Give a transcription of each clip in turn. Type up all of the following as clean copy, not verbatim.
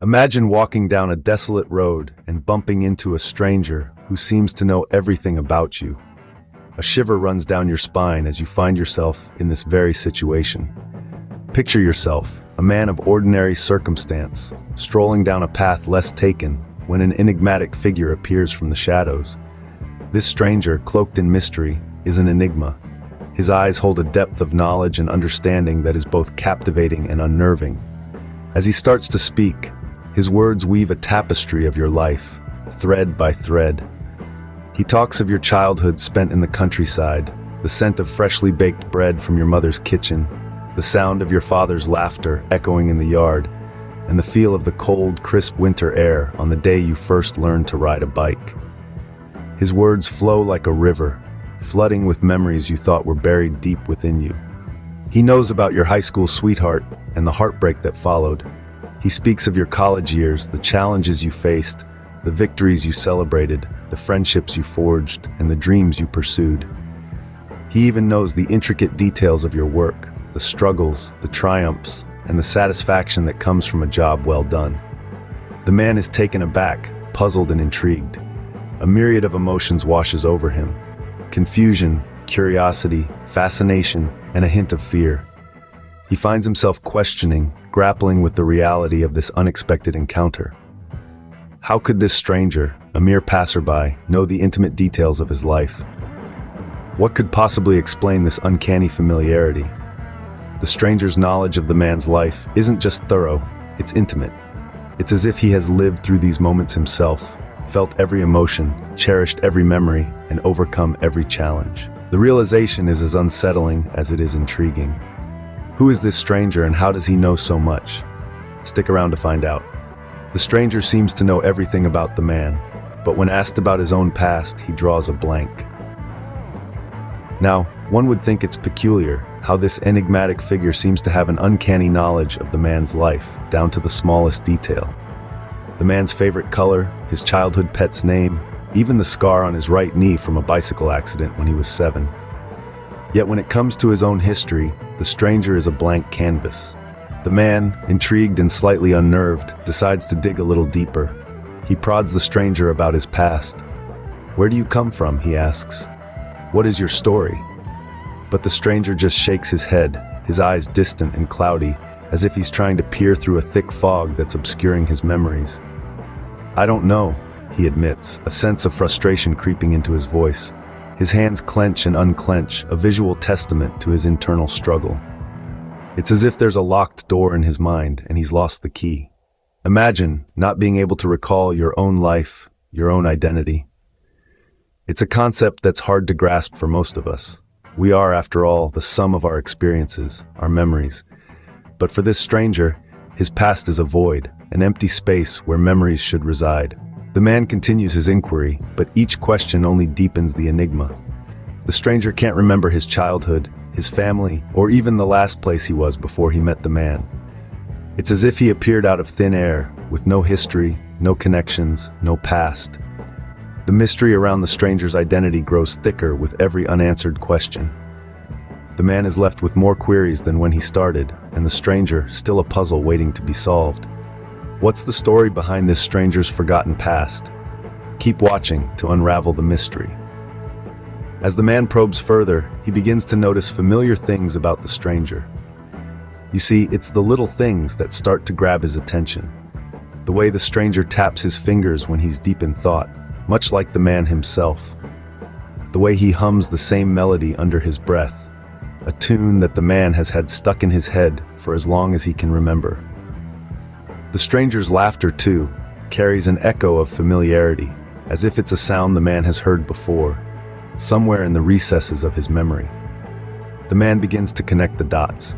Imagine walking down a desolate road and bumping into a stranger who seems to know everything about you. A shiver runs down your spine as you find yourself in this very situation. Picture yourself, a man of ordinary circumstance, strolling down a path less taken when an enigmatic figure appears from the shadows. This stranger, cloaked in mystery, is an enigma. His eyes hold a depth of knowledge and understanding that is both captivating and unnerving. As he starts to speak, his words weave a tapestry of your life, thread by thread. He talks of your childhood spent in the countryside, the scent of freshly baked bread from your mother's kitchen, the sound of your father's laughter echoing in the yard, and the feel of the cold, crisp winter air on the day you first learned to ride a bike. His words flow like a river, flooding with memories you thought were buried deep within you. He knows about your high school sweetheart and the heartbreak that followed. He speaks of your college years, the challenges you faced, the victories you celebrated, the friendships you forged, and the dreams you pursued. He even knows the intricate details of your work, the struggles, the triumphs, and the satisfaction that comes from a job well done. The man is taken aback, puzzled and intrigued. A myriad of emotions washes over him. Confusion, curiosity, fascination, and a hint of fear. He finds himself questioning, grappling with the reality of this unexpected encounter. How could this stranger, a mere passerby, know the intimate details of his life? What could possibly explain this uncanny familiarity? The stranger's knowledge of the man's life isn't just thorough, it's intimate. It's as if he has lived through these moments himself, felt every emotion, cherished every memory, and overcome every challenge. The realization is as unsettling as it is intriguing. Who is this stranger and how does he know so much? Stick around to find out. The stranger seems to know everything about the man, but when asked about his own past, he draws a blank. Now, one would think it's peculiar how this enigmatic figure seems to have an uncanny knowledge of the man's life, down to the smallest detail. The man's favorite color, his childhood pet's name, even the scar on his right knee from a bicycle accident when he was 7. Yet when it comes to his own history, the stranger is a blank canvas. The man, intrigued and slightly unnerved, decides to dig a little deeper. He prods the stranger about his past. "Where do you come from?" he asks. "What is your story?" But the stranger just shakes his head, his eyes distant and cloudy, as if he's trying to peer through a thick fog that's obscuring his memories. "I don't know," he admits, a sense of frustration creeping into his voice. His hands clench and unclench, a visual testament to his internal struggle. It's as if there's a locked door in his mind and he's lost the key. Imagine not being able to recall your own life, your own identity. It's a concept that's hard to grasp for most of us. We are, after all, the sum of our experiences, our memories. But for this stranger, his past is a void, an empty space where memories should reside. The man continues his inquiry, but each question only deepens the enigma. The stranger can't remember his childhood, his family, or even the last place he was before he met the man. It's as if he appeared out of thin air, with no history, no connections, no past. The mystery around the stranger's identity grows thicker with every unanswered question. The man is left with more queries than when he started, and the stranger, still a puzzle waiting to be solved. What's the story behind this stranger's forgotten past? Keep watching to unravel the mystery. As the man probes further, he begins to notice familiar things about the stranger. You see, it's the little things that start to grab his attention. The way the stranger taps his fingers when he's deep in thought, much like the man himself. The way he hums the same melody under his breath, a tune that the man has had stuck in his head for as long as he can remember. The stranger's laughter, too, carries an echo of familiarity, as if it's a sound the man has heard before, somewhere in the recesses of his memory. The man begins to connect the dots.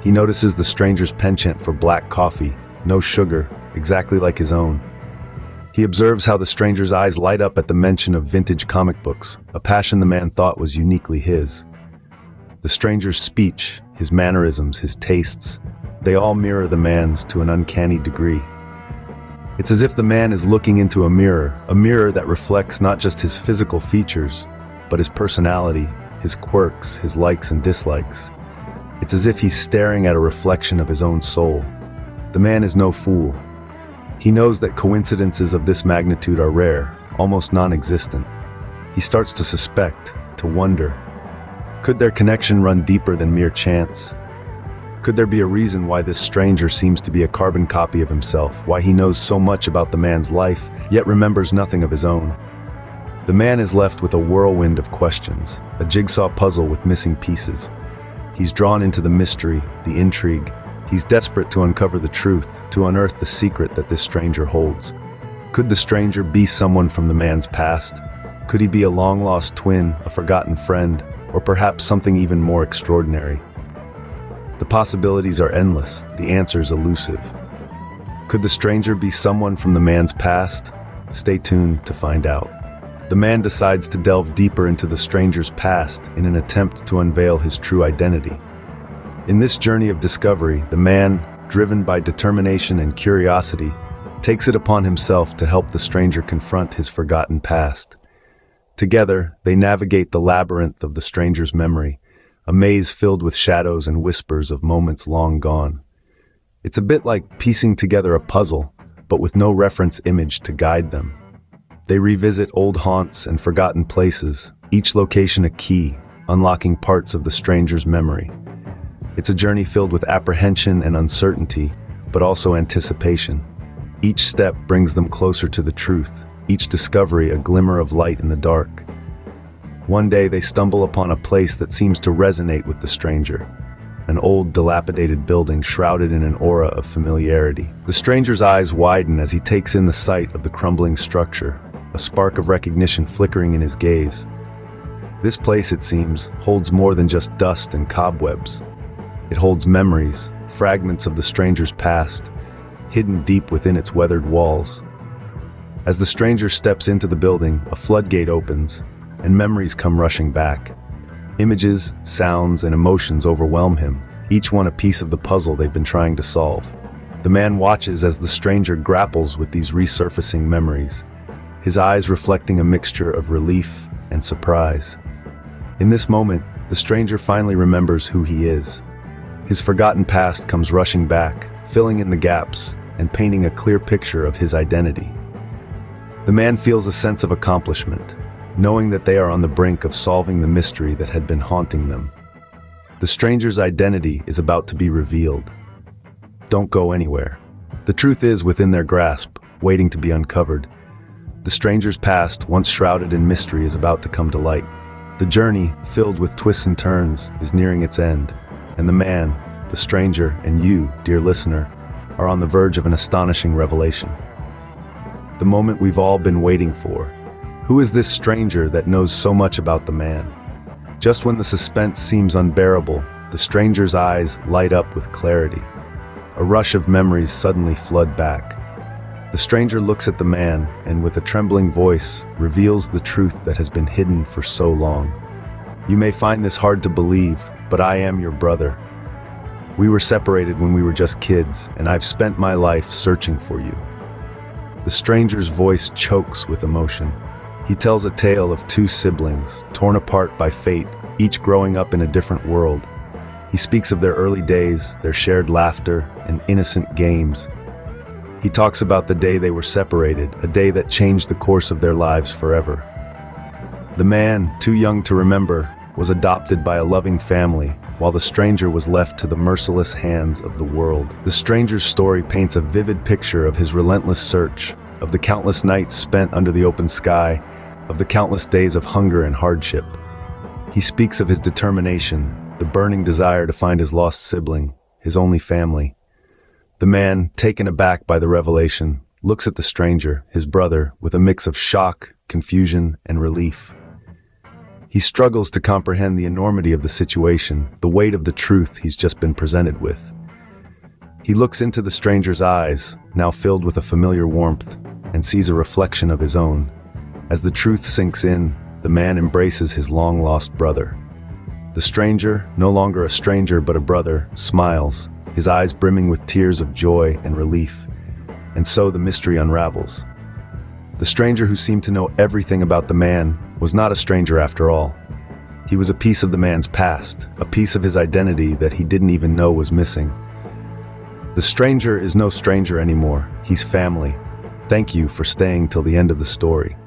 He notices the stranger's penchant for black coffee, no sugar, exactly like his own. He observes how the stranger's eyes light up at the mention of vintage comic books, a passion the man thought was uniquely his. The stranger's speech, his mannerisms, his tastes, they all mirror the man's to an uncanny degree. It's as if the man is looking into a mirror that reflects not just his physical features, but his personality, his quirks, his likes and dislikes. It's as if he's staring at a reflection of his own soul. The man is no fool. He knows that coincidences of this magnitude are rare, almost non-existent. He starts to suspect, to wonder. Could their connection run deeper than mere chance? Could there be a reason why this stranger seems to be a carbon copy of himself, why he knows so much about the man's life, yet remembers nothing of his own? The man is left with a whirlwind of questions, a jigsaw puzzle with missing pieces. He's drawn into the mystery, the intrigue. He's desperate to uncover the truth, to unearth the secret that this stranger holds. Could the stranger be someone from the man's past? Could he be a long-lost twin, a forgotten friend, or perhaps something even more extraordinary? The possibilities are endless, the answers elusive. Could the stranger be someone from the man's past? Stay tuned to find out. The man decides to delve deeper into the stranger's past in an attempt to unveil his true identity. In this journey of discovery, the man, driven by determination and curiosity, takes it upon himself to help the stranger confront his forgotten past. Together, they navigate the labyrinth of the stranger's memory, a maze filled with shadows and whispers of moments long gone. It's a bit like piecing together a puzzle, but with no reference image to guide them. They revisit old haunts and forgotten places, each location a key, unlocking parts of the stranger's memory. It's a journey filled with apprehension and uncertainty, but also anticipation. Each step brings them closer to the truth, each discovery a glimmer of light in the dark. One day they stumble upon a place that seems to resonate with the stranger, an old, dilapidated building shrouded in an aura of familiarity. The stranger's eyes widen as he takes in the sight of the crumbling structure, a spark of recognition flickering in his gaze. This place, it seems, holds more than just dust and cobwebs. It holds memories, fragments of the stranger's past, hidden deep within its weathered walls. As the stranger steps into the building, a floodgate opens, and memories come rushing back. Images, sounds, and emotions overwhelm him, each one a piece of the puzzle they've been trying to solve. The man watches as the stranger grapples with these resurfacing memories, his eyes reflecting a mixture of relief and surprise. In this moment, the stranger finally remembers who he is. His forgotten past comes rushing back, filling in the gaps and painting a clear picture of his identity. The man feels a sense of accomplishment, knowing that they are on the brink of solving the mystery that had been haunting them. The stranger's identity is about to be revealed. Don't go anywhere. The truth is within their grasp, waiting to be uncovered. The stranger's past, once shrouded in mystery, is about to come to light. The journey, filled with twists and turns, is nearing its end, and the man, the stranger, and you, dear listener, are on the verge of an astonishing revelation. The moment we've all been waiting for. Who is this stranger that knows so much about the man? Just when the suspense seems unbearable, the stranger's eyes light up with clarity. A rush of memories suddenly flood back. The stranger looks at the man and, with a trembling voice, reveals the truth that has been hidden for so long. You may find this hard to believe, but I am your brother. We were separated when we were just kids, and I've spent my life searching for you. The stranger's voice chokes with emotion. He tells a tale of two siblings, torn apart by fate, each growing up in a different world. He speaks of their early days, their shared laughter, and innocent games. He talks about the day they were separated, a day that changed the course of their lives forever. The man, too young to remember, was adopted by a loving family, while the stranger was left to the merciless hands of the world. The stranger's story paints a vivid picture of his relentless search, of the countless nights spent under the open sky, of the countless days of hunger and hardship. He speaks of his determination, the burning desire to find his lost sibling, his only family. The man, taken aback by the revelation, looks at the stranger, his brother, with a mix of shock, confusion, and relief. He struggles to comprehend the enormity of the situation, the weight of the truth he's just been presented with. He looks into the stranger's eyes, now filled with a familiar warmth, and sees a reflection of his own. As the truth sinks in, the man embraces his long-lost brother. The stranger, no longer a stranger but a brother, smiles, his eyes brimming with tears of joy and relief. And so the mystery unravels. The stranger, who seemed to know everything about the man, was not a stranger after all. He was a piece of the man's past, a piece of his identity that he didn't even know was missing. The stranger is no stranger anymore. He's family. Thank you for staying till the end of the story.